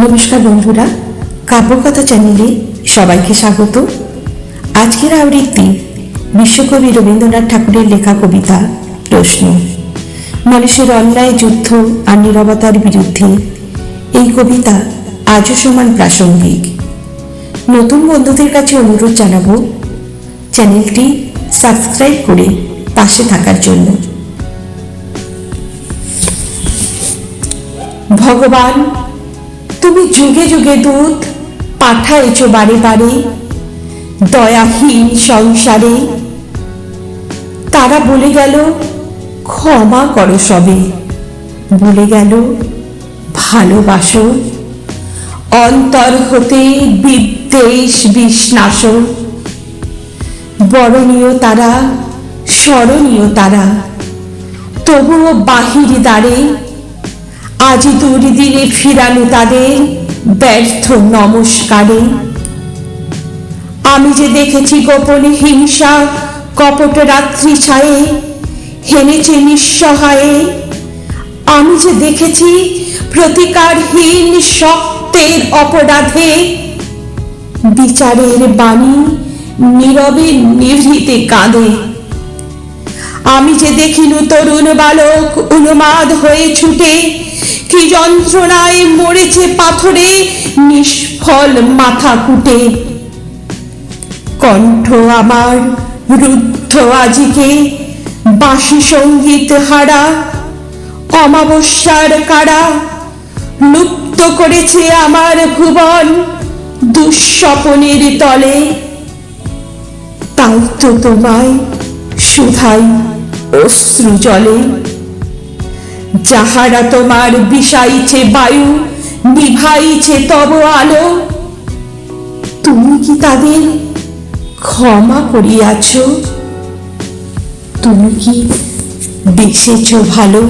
নমস্কার বন্ধুরা, কাব্যকথা চ্যানেলে সবাইকে স্বাগত। আজকের আবৃত্তি বিশ্বকবি রবীন্দ্রনাথ ঠাকুরের লেখা কবিতা প্রশ্ন। মানুষের অন্যায়, যুদ্ধ আর নীরবতার বিরুদ্ধে এই কবিতা আজও সমান প্রাসঙ্গিক। নতুন বন্ধুদের কাছে অনুরোধ জানাবো চ্যানেলটি সাবস্ক্রাইব করে পাশে থাকার জন্য। ভগবান, তুমি যুগে যুগে দূত পাঠাইছ বারে বারে দয়াহীন সংসারে। তারা বলে গেল ক্ষমা করো সবে, বলে গেল ভালোবাসো, অন্তর হতে বিদ্বেষ বিষ্ণাস। বরণীয় তারা, স্মরণীয় তারা, তবুও বাহির দ্বারে আজ দুর্দিনে ফিরানো তাদের ব্যর্থ নমস্কারে। আমি যে দেখেছি গোপনে হিংসা কপট রাত্রি ছায়ে হেনেছে নিঃসহায়ে। আমি যে দেখেছি প্রতিকারহীন শক্তের অপরাধে বিচারের বাণী নীরবে নিভৃতে কাঁদে। আমি যে দেখিনু তরুণ বালক উন্মাদ হয়ে ছুটে কি যন্ত্রণায় মরেছে পাথরে নিষ্ফল মাথা কুটে। কণ্ঠ আমার রুদ্ধ আজিকে বাঁশি সঙ্গীত হারা, অমাবস্যার কারা লুপ্ত করেছে আমার ভুবন দুঃস্বপনের তলে। তাই তো তোমায় শুধাই অশ্রু জলে। যাহারা তোমার বিষাইছে বায়ু, নিভাইছে তব আলো, তুমি কি তাদের ক্ষমা করিয়াছ? তুমি কি বেসেছ ভালো?